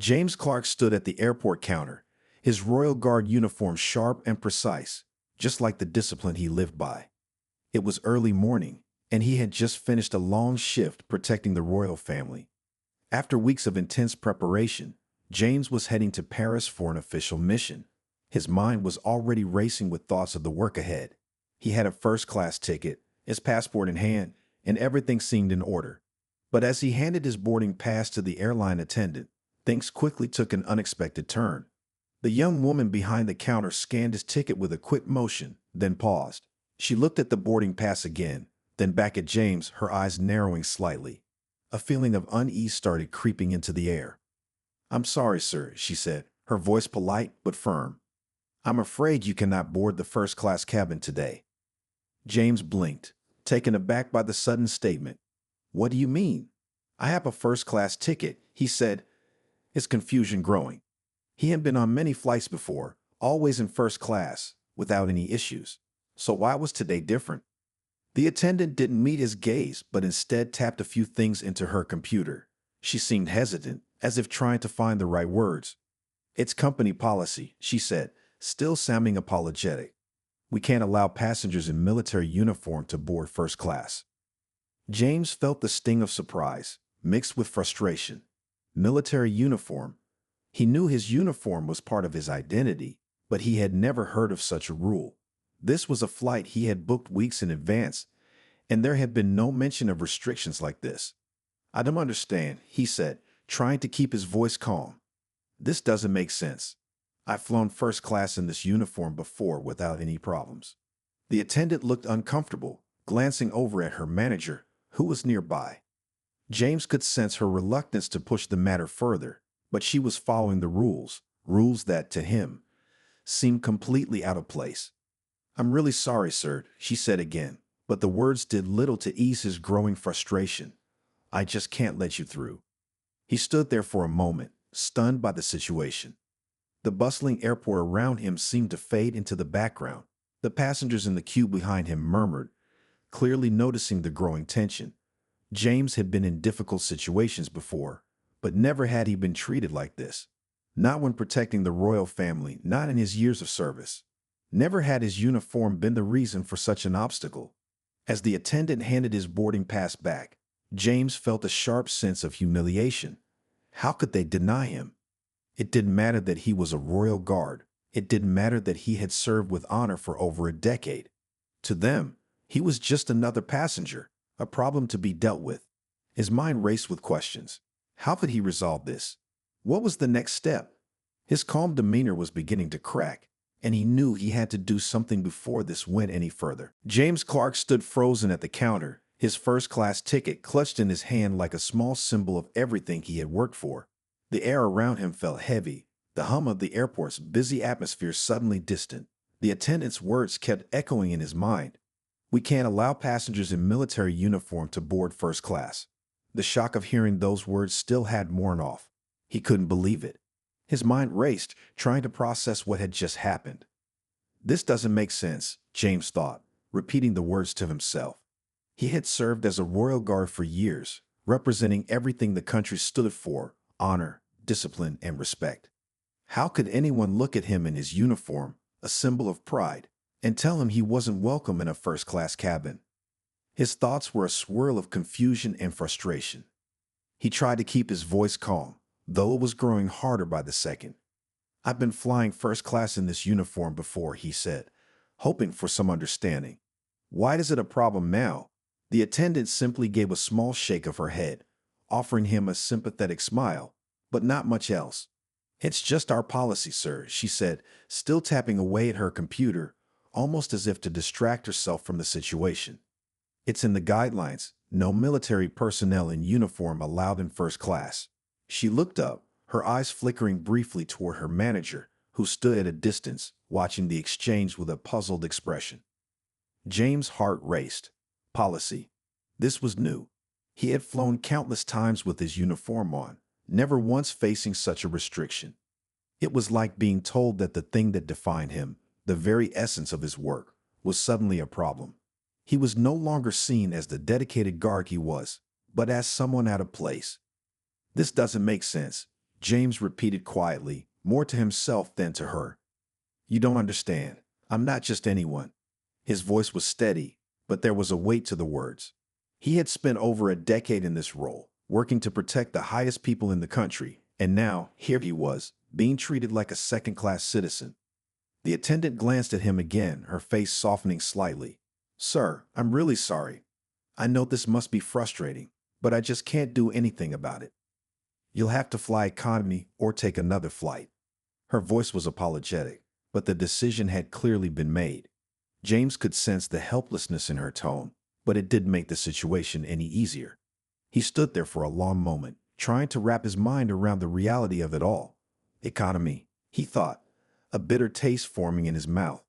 James Clark stood at the airport counter, his Royal Guard uniform sharp and precise, just like the discipline he lived by. It was early morning, and he had just finished a long shift protecting the royal family. After weeks of intense preparation, James was heading to Paris for an official mission. His mind was already racing with thoughts of the work ahead. He had a first-class ticket, his passport in hand, and everything seemed in order. But as he handed his boarding pass to the airline attendant, things quickly took an unexpected turn. The young woman behind the counter scanned his ticket with a quick motion, then paused. She looked at the boarding pass again, then back at James, her eyes narrowing slightly. A feeling of unease started creeping into the air. "I'm sorry, sir," she said, her voice polite but firm. "I'm afraid you cannot board the first-class cabin today." James blinked, taken aback by the sudden statement. "What do you mean?" "I have a first-class ticket," he said, his confusion growing. He had been on many flights before, always in first class, without any issues. So why was today different? The attendant didn't meet his gaze, but instead tapped a few things into her computer. She seemed hesitant, as if trying to find the right words. "It's company policy," she said, still sounding apologetic. "We can't allow passengers in military uniform to board first class." James felt the sting of surprise, mixed with frustration. Military uniform. He knew his uniform was part of his identity, but he had never heard of such a rule. This was a flight he had booked weeks in advance, and there had been no mention of restrictions like this. "I don't understand," he said, trying to keep his voice calm. "This doesn't make sense. I've flown first class in this uniform before without any problems." The attendant looked uncomfortable, glancing over at her manager, who was nearby. James could sense her reluctance to push the matter further, but she was following the rules that, to him, seemed completely out of place. "I'm really sorry, sir," she said again, but the words did little to ease his growing frustration. "I just can't let you through." He stood there for a moment, stunned by the situation. The bustling airport around him seemed to fade into the background. The passengers in the queue behind him murmured, clearly noticing the growing tension. James had been in difficult situations before, but never had he been treated like this. Not when protecting the royal family, not in his years of service. Never had his uniform been the reason for such an obstacle. As the attendant handed his boarding pass back, James felt a sharp sense of humiliation. How could they deny him? It didn't matter that he was a royal guard. It didn't matter that he had served with honor for over a decade. To them, he was just another passenger, a problem to be dealt with. His mind raced with questions. How could he resolve this? What was the next step? His calm demeanor was beginning to crack, and he knew he had to do something before this went any further. James Clark stood frozen at the counter, his first-class ticket clutched in his hand like a small symbol of everything he had worked for. The air around him felt heavy, the hum of the airport's busy atmosphere suddenly distant. The attendant's words kept echoing in his mind. "We can't allow passengers in military uniform to board first class." The shock of hearing those words still hadn't worn off. He couldn't believe it. His mind raced, trying to process what had just happened. "This doesn't make sense," James thought, repeating the words to himself. He had served as a royal guard for years, representing everything the country stood for: honor, discipline, and respect. How could anyone look at him in his uniform, a symbol of pride, and tell him he wasn't welcome in a first-class cabin? His thoughts were a swirl of confusion and frustration. He tried to keep his voice calm, though it was growing harder by the second. "I've been flying first class in this uniform before," he said, hoping for some understanding. "Why is it a problem now?" The attendant simply gave a small shake of her head, offering him a sympathetic smile, but not much else. "It's just our policy, sir," she said, still tapping away at her computer, almost as if to distract herself from the situation. "It's in the guidelines. No military personnel in uniform allowed in first class." She looked up, her eyes flickering briefly toward her manager, who stood at a distance, watching the exchange with a puzzled expression. James' heart raced. Policy. This was new. He had flown countless times with his uniform on, never once facing such a restriction. It was like being told that the thing that defined him, the very essence of his work, was suddenly a problem. He was no longer seen as the dedicated guard he was, but as someone out of place. "This doesn't make sense," James repeated quietly, more to himself than to her. You don't understand. I'm not just anyone. His voice was steady, but there was a weight to the words. He had spent over a decade in this role, working to protect the highest people in the country, and now, here he was, being treated like a second-class citizen. The attendant glanced at him again, her face softening slightly. Sir, I'm really sorry. I know this must be frustrating, but I just can't do anything about it. You'll have to fly economy or take another flight. Her voice was apologetic, but the decision had clearly been made. James could sense the helplessness in her tone, but it didn't make the situation any easier. He stood there for a long moment, trying to wrap his mind around the reality of it all. Economy, he thought, a bitter taste forming in his mouth.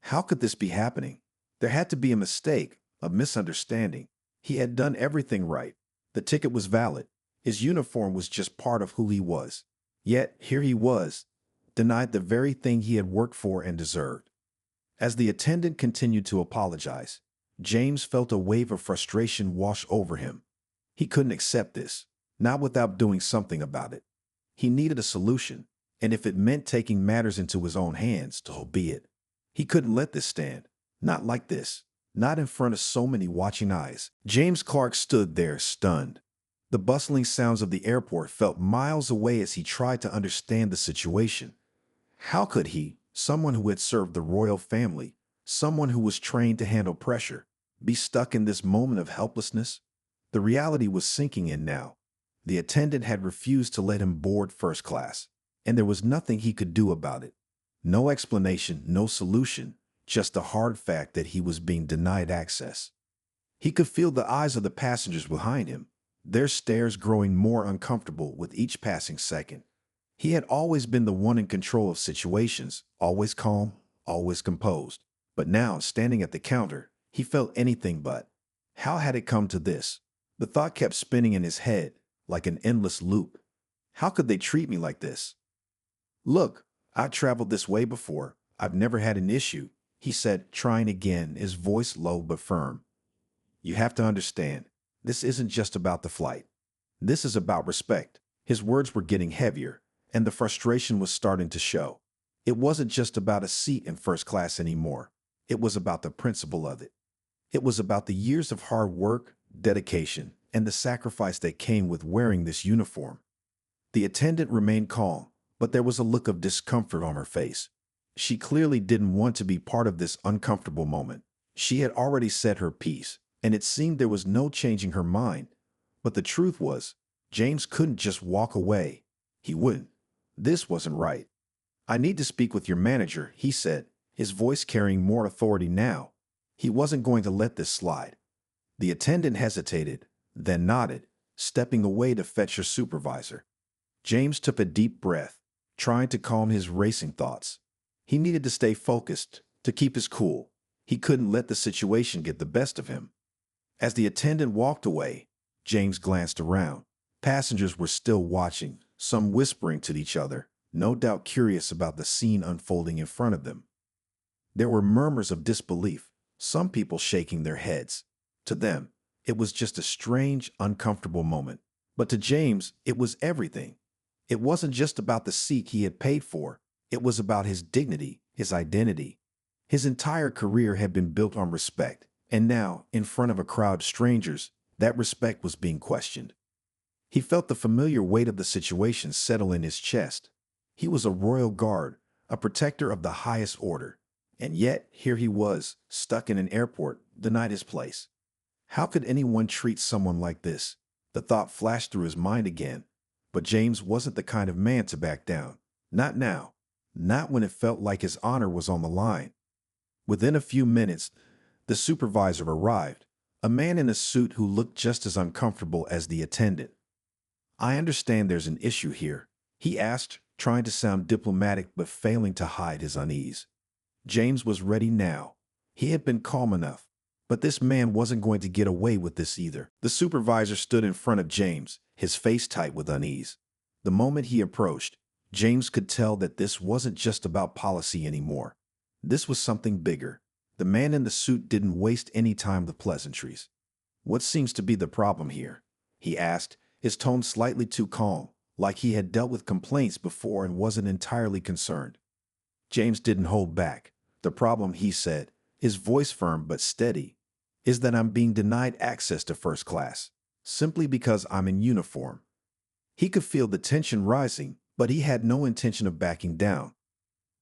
How could this be happening? There had to be a mistake, a misunderstanding. He had done everything right. The ticket was valid. His uniform was just part of who he was. Yet, here he was, denied the very thing he had worked for and deserved. As the attendant continued to apologize, James felt a wave of frustration wash over him. He couldn't accept this, not without doing something about it. He needed a solution, and if it meant taking matters into his own hands, so be it. He couldn't let this stand. Not like this. Not in front of so many watching eyes. James Clark stood there, stunned. The bustling sounds of the airport felt miles away as he tried to understand the situation. How could he, someone who had served the royal family, someone who was trained to handle pressure, be stuck in this moment of helplessness? The reality was sinking in now. The attendant had refused to let him board first class, and there was nothing he could do about it. No explanation, no solution, just the hard fact that he was being denied access. He could feel the eyes of the passengers behind him, their stares growing more uncomfortable with each passing second. He had always been the one in control of situations, always calm, always composed. But now, standing at the counter, he felt anything but. How had it come to this? The thought kept spinning in his head, like an endless loop. How could they treat me like this? Look, I've traveled this way before. I've never had an issue, he said, trying again, his voice low but firm. You have to understand, this isn't just about the flight. This is about respect. His words were getting heavier, and the frustration was starting to show. It wasn't just about a seat in first class anymore. It was about the principle of it. It was about the years of hard work, dedication, and the sacrifice that came with wearing this uniform. The attendant remained calm, but there was a look of discomfort on her face. She clearly didn't want to be part of this uncomfortable moment. She had already said her piece, and it seemed there was no changing her mind. But the truth was, James couldn't just walk away. He wouldn't. This wasn't right. I need to speak with your manager, he said, his voice carrying more authority now. He wasn't going to let this slide. The attendant hesitated, then nodded, stepping away to fetch her supervisor. James took a deep breath, trying to calm his racing thoughts. He needed to stay focused, to keep his cool. He couldn't let the situation get the best of him. As the attendant walked away, James glanced around. Passengers were still watching, some whispering to each other, no doubt curious about the scene unfolding in front of them. There were murmurs of disbelief, some people shaking their heads. To them, it was just a strange, uncomfortable moment. But to James, it was everything. It wasn't just about the seat he had paid for. It was about his dignity, his identity. His entire career had been built on respect, and now, in front of a crowd of strangers, that respect was being questioned. He felt the familiar weight of the situation settle in his chest. He was a royal guard, a protector of the highest order. And yet, here he was, stuck in an airport, denied his place. How could anyone treat someone like this? The thought flashed through his mind again. But James wasn't the kind of man to back down. Not now. Not when it felt like his honor was on the line. Within a few minutes, the supervisor arrived, a man in a suit who looked just as uncomfortable as the attendant. I understand there's an issue here, he asked, trying to sound diplomatic but failing to hide his unease. James was ready now. He had been calm enough. But this man wasn't going to get away with this either. The supervisor stood in front of James, his face tight with unease. The moment he approached, James could tell that this wasn't just about policy anymore. This was something bigger. The man in the suit didn't waste any time with pleasantries. What seems to be the problem here? He asked, his tone slightly too calm, like he had dealt with complaints before and wasn't entirely concerned. James didn't hold back. The problem, he said, his voice firm but steady, is that I'm being denied access to first class, simply because I'm in uniform. He could feel the tension rising, but he had no intention of backing down.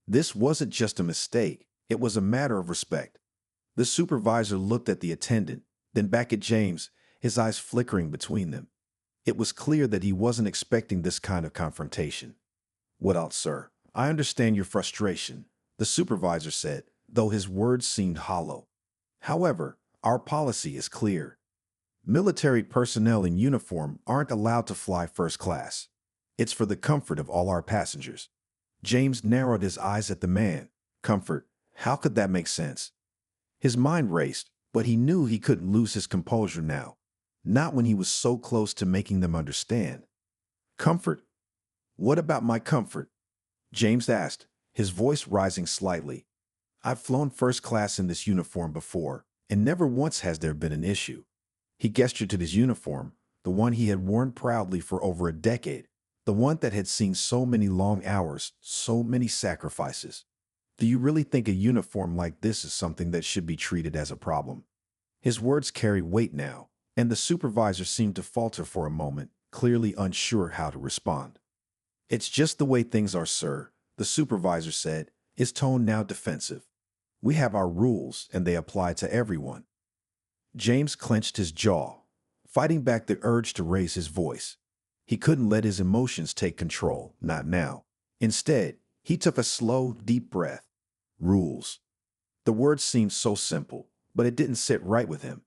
This wasn't just a mistake, it was a matter of respect. The supervisor looked at the attendant, then back at James, his eyes flickering between them. It was clear that he wasn't expecting this kind of confrontation. "What else, sir? I understand your frustration," the supervisor said, though his words seemed hollow. "However, our policy is clear. Military personnel in uniform aren't allowed to fly first class. It's for the comfort of all our passengers." James narrowed his eyes at the man. Comfort? How could that make sense? His mind raced, but he knew he couldn't lose his composure now. Not when he was so close to making them understand. "Comfort? What about my comfort?" James asked, his voice rising slightly. "I've flown first class in this uniform before, and never once has there been an issue." He gestured to his uniform, the one he had worn proudly for over a decade, the one that had seen so many long hours, so many sacrifices. "Do you really think a uniform like this is something that should be treated as a problem?" His words carried weight now, and the supervisor seemed to falter for a moment, clearly unsure how to respond. "It's just the way things are, sir," the supervisor said, his tone now defensive. "We have our rules, and they apply to everyone." James clenched his jaw, fighting back the urge to raise his voice. He couldn't let his emotions take control, not now. Instead, he took a slow, deep breath. Rules. The word seemed so simple, but it didn't sit right with him.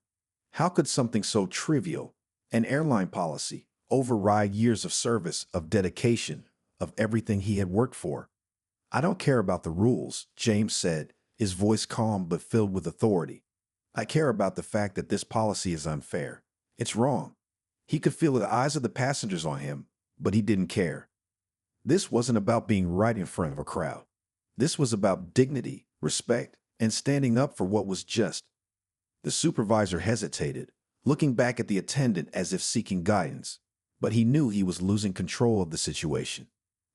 How could something so trivial, an airline policy, override years of service, of dedication, of everything he had worked for? "I don't care about the rules," James said, his voice calm but filled with authority. "I care about the fact that this policy is unfair. It's wrong." He could feel the eyes of the passengers on him, but he didn't care. This wasn't about being right in front of a crowd. This was about dignity, respect, and standing up for what was just. The supervisor hesitated, looking back at the attendant as if seeking guidance, but he knew he was losing control of the situation.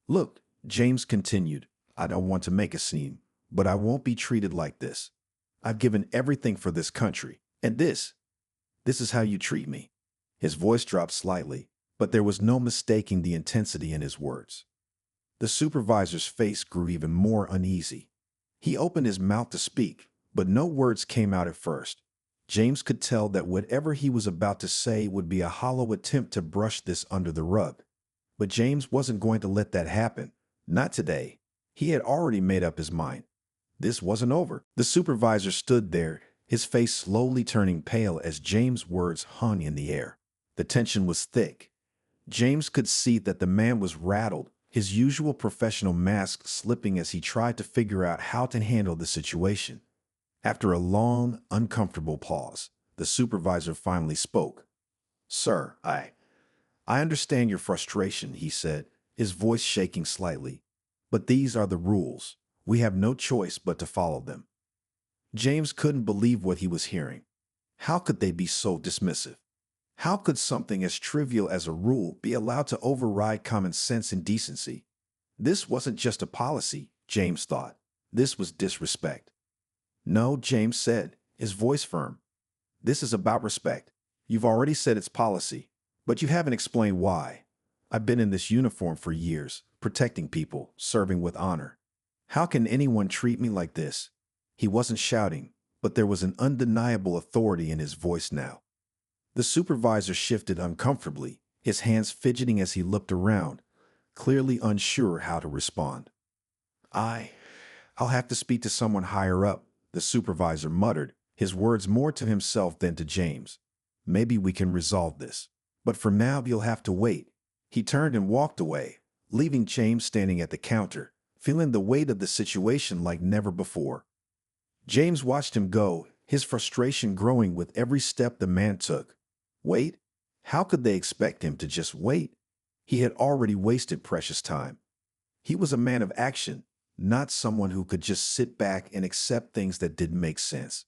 "Look," James continued, "I don't want to make a scene, but I won't be treated like this. I've given everything for this country, and this is how you treat me." His voice dropped slightly, but there was no mistaking the intensity in his words. The supervisor's face grew even more uneasy. He opened his mouth to speak, but no words came out at first. James could tell that whatever he was about to say would be a hollow attempt to brush this under the rug. But James wasn't going to let that happen. Not today. He had already made up his mind. This wasn't over. The supervisor stood there, his face slowly turning pale as James' words hung in the air. The tension was thick. James could see that the man was rattled, his usual professional mask slipping as he tried to figure out how to handle the situation. After a long, uncomfortable pause, the supervisor finally spoke. "Sir, I understand your frustration," he said, his voice shaking slightly. "But these are the rules. We have no choice but to follow them." James couldn't believe what he was hearing. How could they be so dismissive? How could something as trivial as a rule be allowed to override common sense and decency? This wasn't just a policy, James thought. This was disrespect. "No," James said, his voice firm. "This is about respect. You've already said it's policy, but you haven't explained why. I've been in this uniform for years, protecting people, serving with honor. How can anyone treat me like this?" He wasn't shouting, but there was an undeniable authority in his voice now. The supervisor shifted uncomfortably, his hands fidgeting as he looked around, clearly unsure how to respond. I'll have to speak to someone higher up," the supervisor muttered, his words more to himself than to James. "Maybe we can resolve this. But for now, you'll have to wait." He turned and walked away, leaving James standing at the counter, feeling the weight of the situation like never before. James watched him go, his frustration growing with every step the man took. Wait? How could they expect him to just wait? He had already wasted precious time. He was a man of action, not someone who could just sit back and accept things that didn't make sense.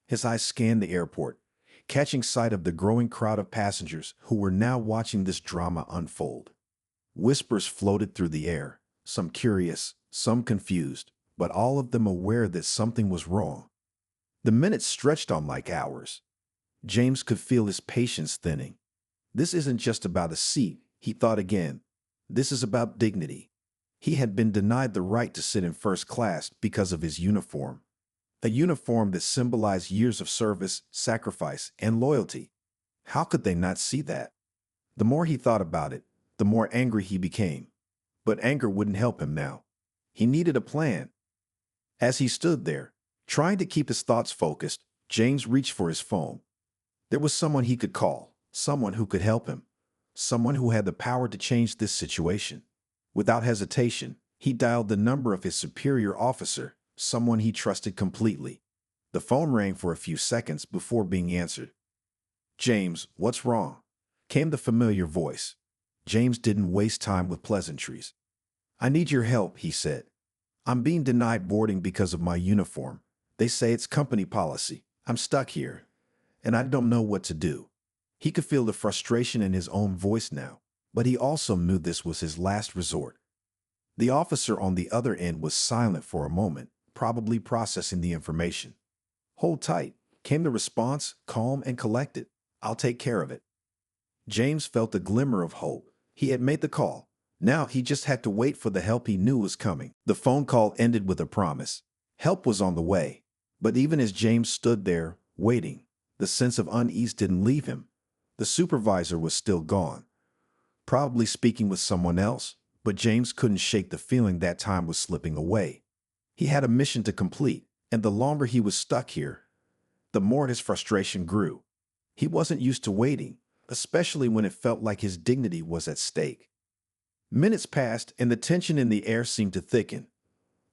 His eyes scanned the airport, catching sight of the growing crowd of passengers who were now watching this drama unfold. Whispers floated through the air, some curious, some confused, but all of them aware that something was wrong. The minutes stretched on like hours. James could feel his patience thinning. This isn't just about a seat, he thought again. This is about dignity. He had been denied the right to sit in first class because of his uniform. A uniform that symbolized years of service, sacrifice, and loyalty. How could they not see that? The more he thought about it, the more angry he became. But anger wouldn't help him now. He needed a plan. As he stood there, trying to keep his thoughts focused, James reached for his phone. There was someone he could call, someone who could help him, someone who had the power to change this situation. Without hesitation, he dialed the number of his superior officer, someone he trusted completely. The phone rang for a few seconds before being answered. "James, what's wrong?" came the familiar voice. James didn't waste time with pleasantries. "I need your help," he said. "I'm being denied boarding because of my uniform. They say it's company policy. I'm stuck here, and I don't know what to do." He could feel the frustration in his own voice now, but he also knew this was his last resort. The officer on the other end was silent for a moment, probably processing the information. "Hold tight," came the response, calm and collected. "I'll take care of it." James felt a glimmer of hope. He had made the call. Now he just had to wait for the help he knew was coming. The phone call ended with a promise. Help was on the way. But even as James stood there, waiting, the sense of unease didn't leave him. The supervisor was still gone, probably speaking with someone else, but James couldn't shake the feeling that time was slipping away. He had a mission to complete, and the longer he was stuck here, the more his frustration grew. He wasn't used to waiting, especially when it felt like his dignity was at stake. Minutes passed, and the tension in the air seemed to thicken.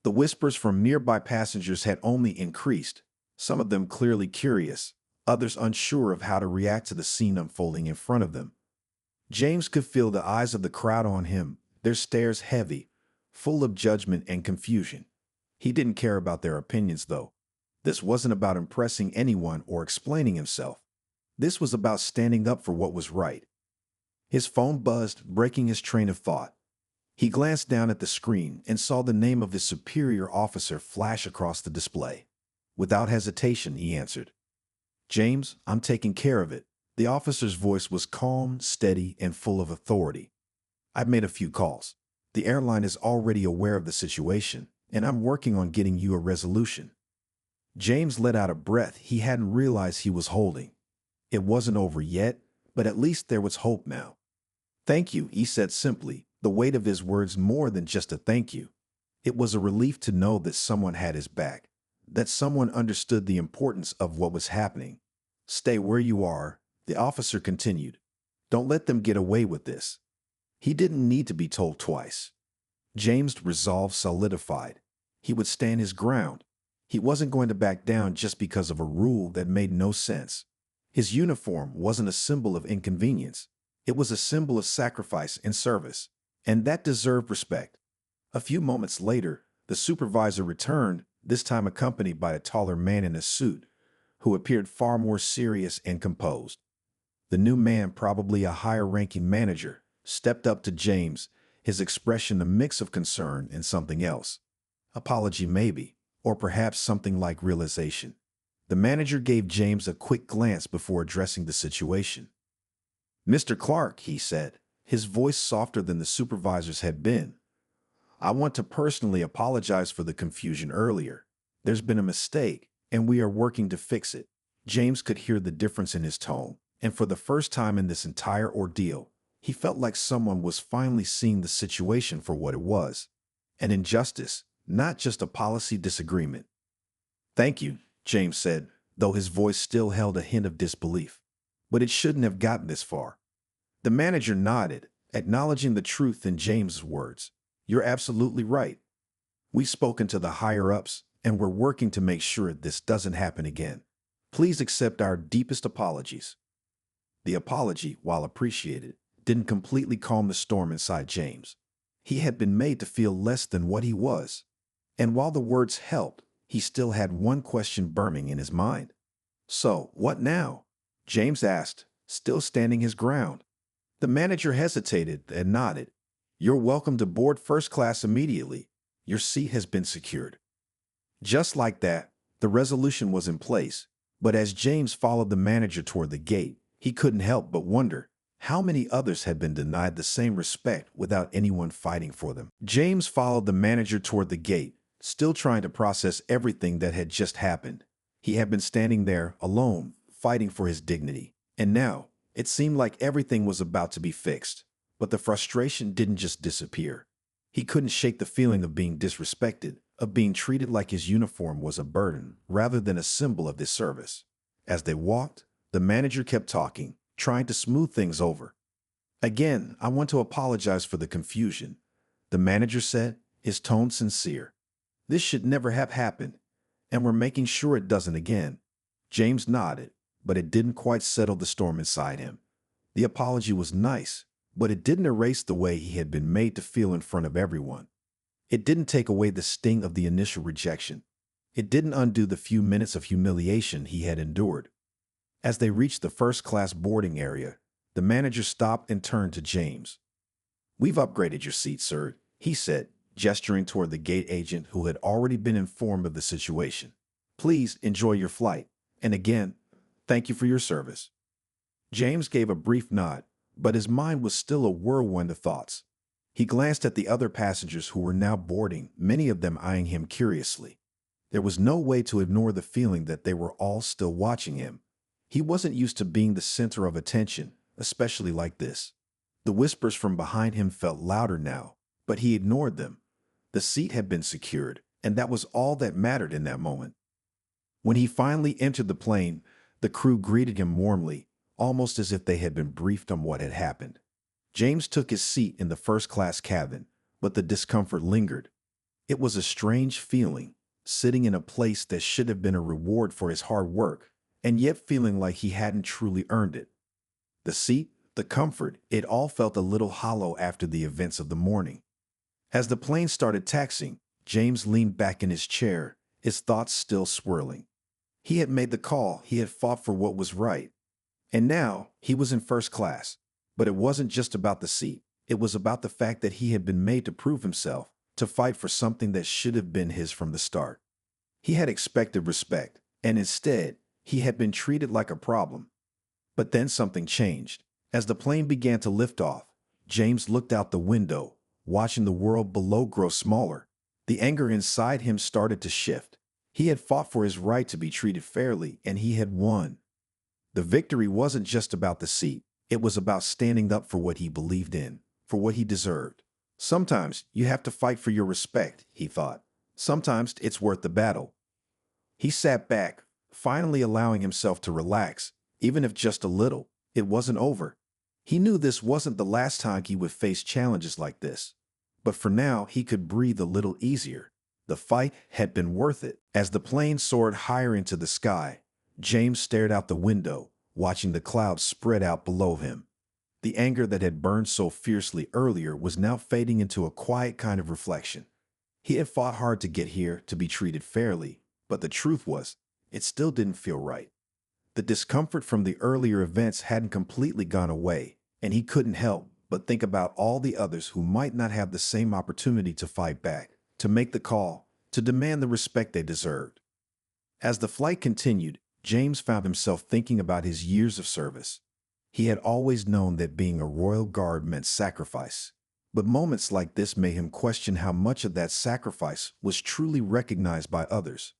The whispers from nearby passengers had only increased, some of them clearly curious, others unsure of how to react to the scene unfolding in front of them. James could feel the eyes of the crowd on him, their stares heavy, full of judgment and confusion. He didn't care about their opinions, though. This wasn't about impressing anyone or explaining himself. This was about standing up for what was right. His phone buzzed, breaking his train of thought. He glanced down at the screen and saw the name of his superior officer flash across the display. Without hesitation, he answered. "James, I'm taking care of it." The officer's voice was calm, steady, and full of authority. "I've made a few calls. The airline is already aware of the situation, and I'm working on getting you a resolution." James let out a breath he hadn't realized he was holding. It wasn't over yet, but at least there was hope now. "Thank you," he said simply, the weight of his words more than just a thank you. It was a relief to know that someone had his back, that someone understood the importance of what was happening. "Stay where you are," the officer continued. "Don't let them get away with this." He didn't need to be told twice. James' resolve solidified. He would stand his ground. He wasn't going to back down just because of a rule that made no sense. His uniform wasn't a symbol of inconvenience. It was a symbol of sacrifice and service, and that deserved respect. A few moments later, the supervisor returned, this time accompanied by a taller man in a suit, who appeared far more serious and composed. The new man, probably a higher-ranking manager, stepped up to James, his expression a mix of concern and something else. Apology maybe, or perhaps something like realization. The manager gave James a quick glance before addressing the situation. "Mr. Clark," he said, his voice softer than the supervisor's had been, "I want to personally apologize for the confusion earlier. There's been a mistake, and we are working to fix it." James could hear the difference in his tone, and for the first time in this entire ordeal, he felt like someone was finally seeing the situation for what it was. An injustice, not just a policy disagreement. "Thank you," James said, though his voice still held a hint of disbelief. "But it shouldn't have gotten this far." The manager nodded, acknowledging the truth in James's words. "You're absolutely right. We've spoken to the higher-ups, and we're working to make sure this doesn't happen again. Please accept our deepest apologies." The apology, while appreciated, didn't completely calm the storm inside James. He had been made to feel less than what he was. And while the words helped, he still had one question burning in his mind. "So, what now?" James asked, still standing his ground. The manager hesitated and nodded. You're welcome to board first class immediately. Your seat has been secured. Just like that, the resolution was in place, but as James followed the manager toward the gate, he couldn't help but wonder how many others had been denied the same respect without anyone fighting for them. James followed the manager toward the gate, still trying to process everything that had just happened. He had been standing there, alone, fighting for his dignity. And now, it seemed like everything was about to be fixed. But the frustration didn't just disappear. He couldn't shake the feeling of being disrespected, of being treated like his uniform was a burden rather than a symbol of his service. As they walked, the manager kept talking, trying to smooth things over. Again, I want to apologize for the confusion, the manager said, his tone sincere. This should never have happened, and we're making sure it doesn't again. James nodded, but it didn't quite settle the storm inside him. The apology was nice, but it didn't erase the way he had been made to feel in front of everyone. It didn't take away the sting of the initial rejection. It didn't undo the few minutes of humiliation he had endured. As they reached the first-class boarding area, the manager stopped and turned to James. "We've upgraded your seat, sir," he said, gesturing toward the gate agent who had already been informed of the situation. "Please enjoy your flight. And again, thank you for your service." James gave a brief nod, but his mind was still a whirlwind of thoughts. He glanced at the other passengers who were now boarding, many of them eyeing him curiously. There was no way to ignore the feeling that they were all still watching him. He wasn't used to being the center of attention, especially like this. The whispers from behind him felt louder now, but he ignored them. The seat had been secured, and that was all that mattered in that moment. When he finally entered the plane, the crew greeted him warmly, almost as if they had been briefed on what had happened. James took his seat in the first-class cabin, but the discomfort lingered. It was a strange feeling, sitting in a place that should have been a reward for his hard work, and yet feeling like he hadn't truly earned it. The seat, the comfort, it all felt a little hollow after the events of the morning. As the plane started taxiing, James leaned back in his chair, his thoughts still swirling. He had made the call, he had fought for what was right. And now, he was in first class. But it wasn't just about the seat. It was about the fact that he had been made to prove himself, to fight for something that should have been his from the start. He had expected respect, and instead, he had been treated like a problem. But then something changed. As the plane began to lift off, James looked out the window, watching the world below grow smaller. The anger inside him started to shift. He had fought for his right to be treated fairly, and he had won. The victory wasn't just about the seat. It was about standing up for what he believed in, for what he deserved. Sometimes you have to fight for your respect, he thought. Sometimes it's worth the battle. He sat back, finally allowing himself to relax, even if just a little. It wasn't over. He knew this wasn't the last time he would face challenges like this. But for now, he could breathe a little easier. The fight had been worth it. As the plane soared higher into the sky, James stared out the window, watching the clouds spread out below him. The anger that had burned so fiercely earlier was now fading into a quiet kind of reflection. He had fought hard to get here, to be treated fairly, but the truth was, it still didn't feel right. The discomfort from the earlier events hadn't completely gone away, and he couldn't help but think about all the others who might not have the same opportunity to fight back, to make the call, to demand the respect they deserved. As the flight continued, James found himself thinking about his years of service. He had always known that being a royal guard meant sacrifice, but moments like this made him question how much of that sacrifice was truly recognized by others.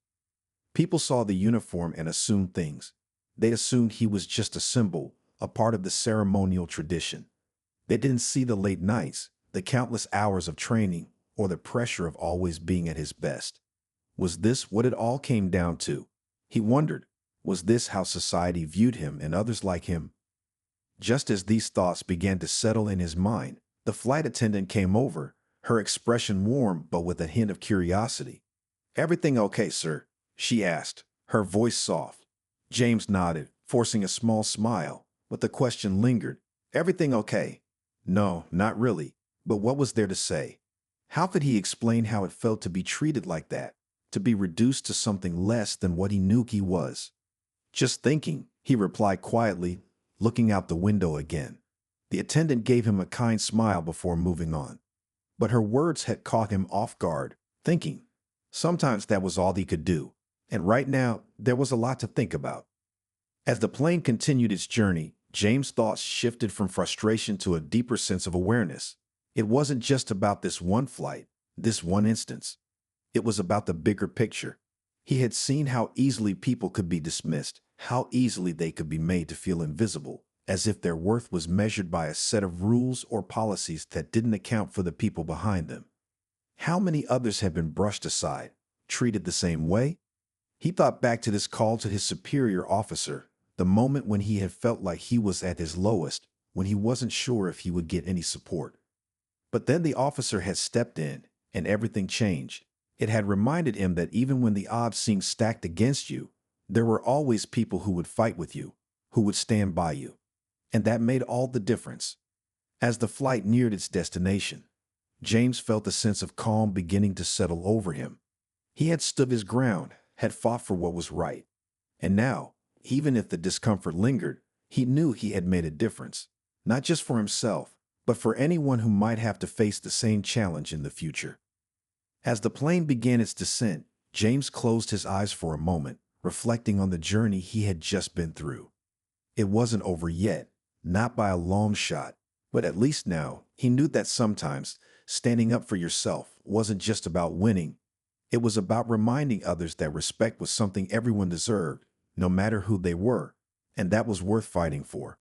People saw the uniform and assumed things. They assumed he was just a symbol, a part of the ceremonial tradition. They didn't see the late nights, the countless hours of training, or the pressure of always being at his best. Was this what it all came down to? He wondered. Was this how society viewed him and others like him? Just as these thoughts began to settle in his mind, the flight attendant came over, her expression warm but with a hint of curiosity. "Everything okay, sir?" she asked, her voice soft. James nodded, forcing a small smile, but the question lingered. "Everything okay?" No, not really. But what was there to say? How could he explain how it felt to be treated like that, to be reduced to something less than what he knew he was? "Just thinking," he replied quietly, looking out the window again. The attendant gave him a kind smile before moving on. But her words had caught him off guard, thinking. Sometimes that was all he could do. And right now, there was a lot to think about. As the plane continued its journey, James' thoughts shifted from frustration to a deeper sense of awareness. It wasn't just about this one flight, this one instance. It was about the bigger picture. He had seen how easily people could be dismissed, how easily they could be made to feel invisible, as if their worth was measured by a set of rules or policies that didn't account for the people behind them. How many others had been brushed aside, treated the same way? He thought back to this call to his superior officer, the moment when he had felt like he was at his lowest, when he wasn't sure if he would get any support. But then the officer had stepped in, and everything changed. It had reminded him that even when the odds seemed stacked against you, there were always people who would fight with you, who would stand by you. And that made all the difference. As the flight neared its destination, James felt a sense of calm beginning to settle over him. He had stood his ground, had fought for what was right. And now, even if the discomfort lingered, he knew he had made a difference, not just for himself, but for anyone who might have to face the same challenge in the future. As the plane began its descent, James closed his eyes for a moment, reflecting on the journey he had just been through. It wasn't over yet, not by a long shot, but at least now he knew that sometimes standing up for yourself wasn't just about winning. It was about reminding others that respect was something everyone deserved, no matter who they were, and that was worth fighting for.